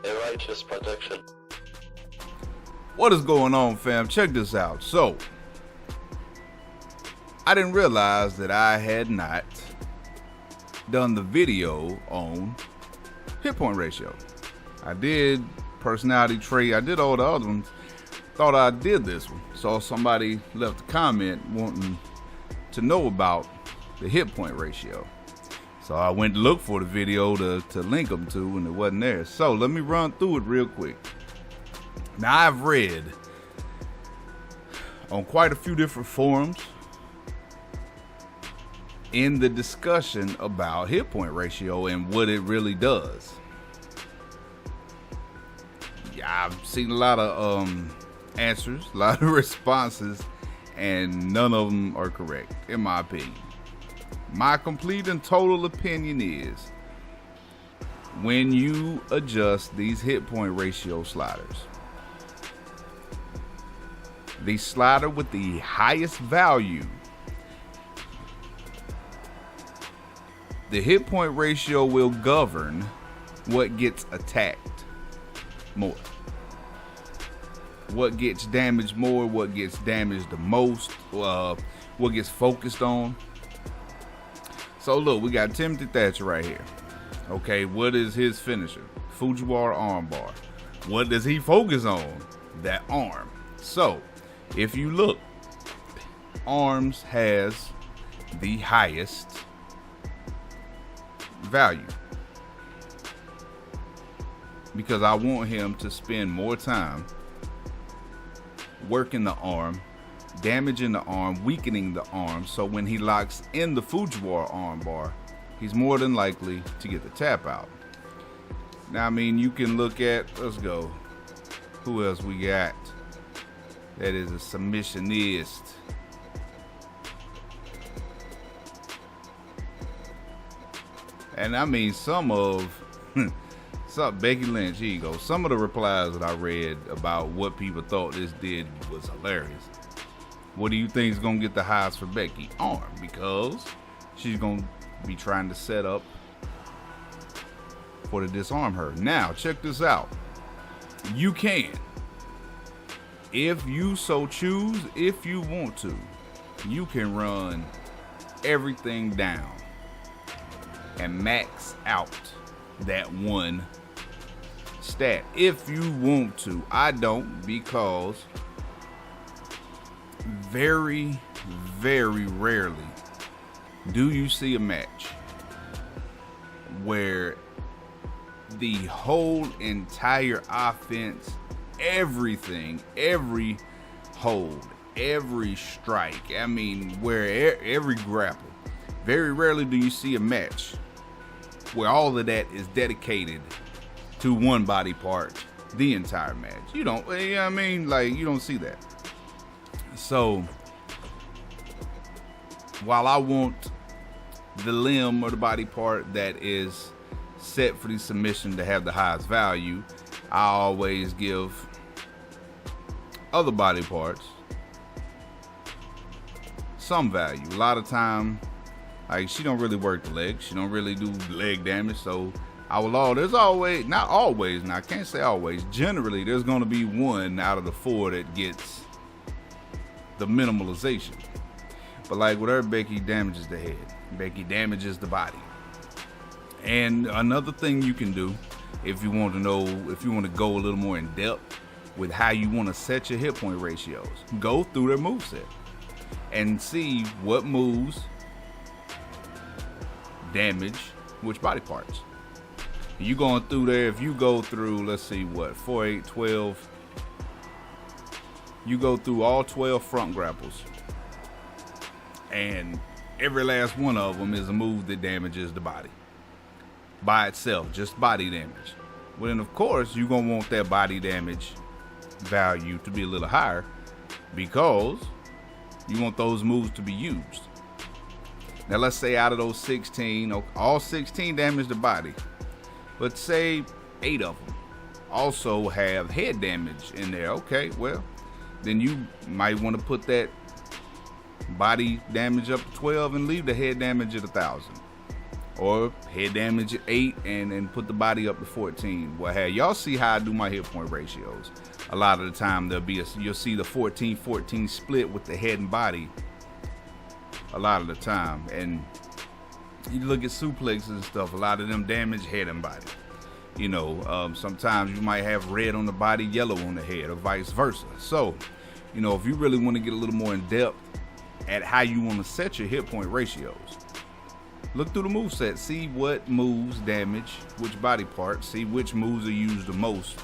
A righteous protection. What is going on, fam? Check this out. So, I didn't realize that I had not done the video on hit point ratio. I did personality trait. I did all the other ones. Thought I did this one. Saw somebody left a comment wanting to know about the hit point ratio. So I went to look for the video to link them to, and it wasn't there. So let me run through it real quick. Now, I've read on quite a few different forums in the discussion about hit point ratio and what it really does. Yeah, I've seen a lot of answers, a lot of responses, and none of them are correct, in my opinion. My complete and total opinion is when you adjust these hit point ratio sliders, the slider with the highest value, the hit point ratio will govern what gets attacked more. What gets damaged more, what gets damaged the most, what gets focused on. So look, we got Timothy Thatcher right here. Okay, what is his finisher? Fujiwara armbar. What does he focus on? That arm. So, if you look, arms has the highest value, because I want him to spend more time working the arm, damaging the arm, weakening the arm, so when he locks in the Fujiwara armbar, he's more than likely to get the tap out. Now, I mean, you can look at, let's go, who else we got that is a submissionist? And I mean, Becky Lynch, here you go. Some of the replies that I read about what people thought this did was hilarious. What do you think is going to get the highest for Becky? Arm, because she's going to be trying to set up for to disarm her. Now, check this out. You can, if you so choose, if you want to, you can run everything down and max out that one stat if you want to. I don't, because very, very rarely do you see a match where the whole entire offense, everything, every hold, every strike, I mean, where every grapple, very rarely do you see a match where all of that is dedicated to one body part the entire match. You don't, you know what I mean? Like, you don't see that. So, while I want the limb or the body part that is set for the submission to have the highest value, I always give other body parts some value. A lot of time, like, she don't really work the legs. She don't really do leg damage. So there's always, not always, now I can't say always, generally there's going to be one out of the four that gets the minimalization. But like with her, Becky damages the head. Becky damages the body. And another thing you can do, if you want to know, if you want to go a little more in depth with how you want to set your hit point ratios, go through their moveset and see what moves damage which body parts. You going through there, if you go through, let's see, what, 4, 8, 12, you go through all 12 front grapples, and every last one of them is a move that damages the body by itself, just body damage. Well, then of course you're gonna want that body damage value to be a little higher, because you want those moves to be used. Now let's say out of those 16, all 16 damage the body, but say 8 of them also have head damage in there. Okay, well, then you might want to put that body damage up to 12 and leave the head damage at 1,000. Or head damage at 8 and put the body up to 14. Well, hey, y'all see how I do my hit point ratios. A lot of the time you'll see the 14-14 split with the head and body a lot of the time. And you look at suplexes and stuff, a lot of them damage head and body. You know, sometimes you might have red on the body, yellow on the head, or vice versa. So, you know, if you really want to get a little more in depth at how you want to set your hit point ratios, look through the moveset, see what moves damage which body part, see which moves are used the most,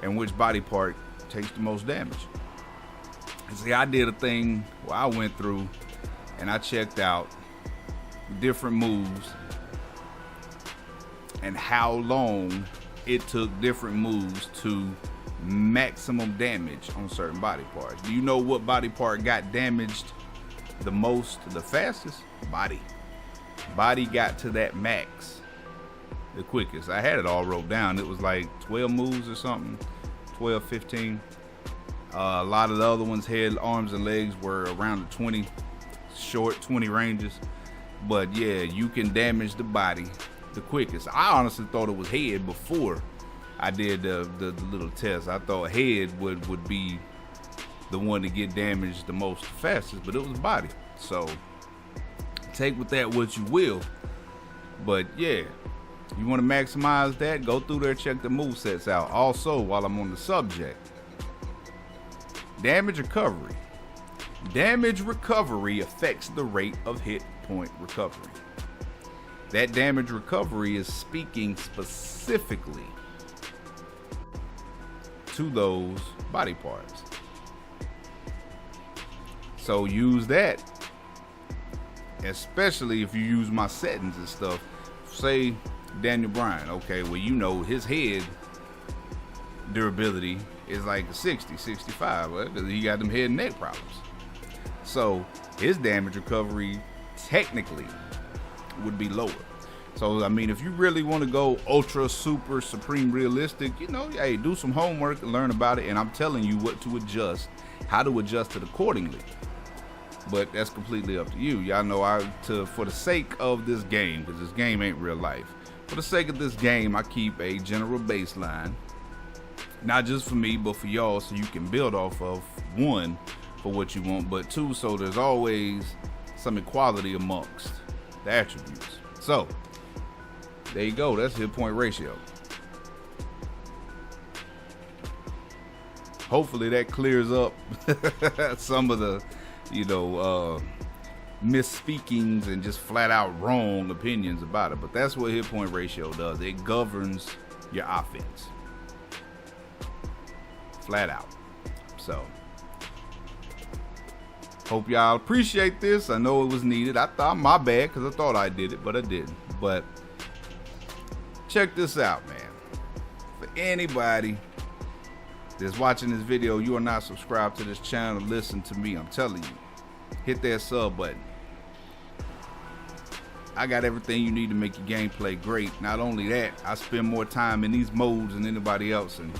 and which body part takes the most damage. And see, I did a thing where I went through and I checked out different moves and how long it took different moves to maximum damage on certain body parts. Do you know what body part got damaged the most, the fastest? Body. Body got to that max the quickest. I had it all wrote down. It was like 12 moves or something, 12, 15. A lot of the other ones, head, arms, and legs, were around the 20, short 20 ranges. But yeah, you can damage the body the quickest. I honestly thought it was head before I did the little test. I thought head would be the one to get damaged the most fastest, but it was body. So take with that what you will. But yeah, you want to maximize that, go through there, check the movesets out. Also, while I'm on the subject, damage recovery. Damage recovery affects the rate of hit point recovery. That damage recovery is speaking specifically to those body parts. So use that, especially if you use my settings and stuff. Say Daniel Bryan, okay, well, you know his head durability is like 60, 65, because he got them head and neck problems. So his damage recovery technically would be lower. So I mean, if you really want to go ultra super supreme realistic, you know, hey, do some homework and learn about it, and I'm telling you what to adjust, how to adjust it accordingly. But that's completely up to you. Y'all know for the sake of this game, because this game ain't real life, for the sake of this game, I keep a general baseline, not just for me, but for y'all, so you can build off of, one, for what you want, but two, so there's always some equality amongst the attributes. So there you go. That's hit point ratio. Hopefully that clears up some of the, misspeakings and just flat out wrong opinions about it. But that's what hit point ratio does. It governs your offense. Flat out. So hope y'all appreciate this. I know it was needed. I thought my bad, because I thought I did it, but I didn't. But check this out, man. For anybody that's watching this video, you are not subscribed to this channel, listen to me. I'm telling you, hit that sub button. I got everything you need to make your gameplay great. Not only that, I spend more time in these modes than anybody else, and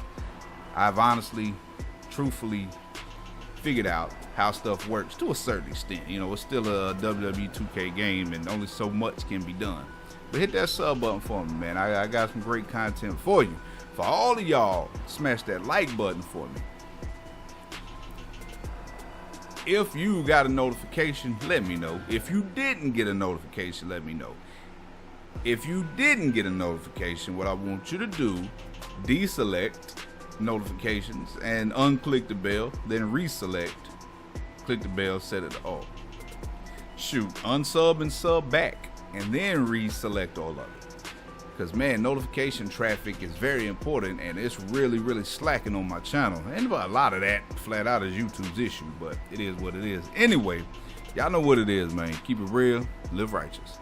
I've honestly, truthfully figured out how stuff works to a certain extent. It's still a WWE 2K game, and only so much can be done. But hit that sub button for me, man. I got some great content for you. For all of y'all, smash that like button for me. If you got a notification, let me know. If you didn't get a notification, let me know. If you didn't get a notification, what I want you to do, deselect notifications and unclick the bell, then reselect, click the bell, set it to all. Shoot, unsub and sub back, and then reselect all of it. Because, man, notification traffic is very important, and it's really, really slacking on my channel. And a lot of that, flat out, is YouTube's issue, but it is what it is. Anyway, y'all know what it is, man. Keep it real, live righteous.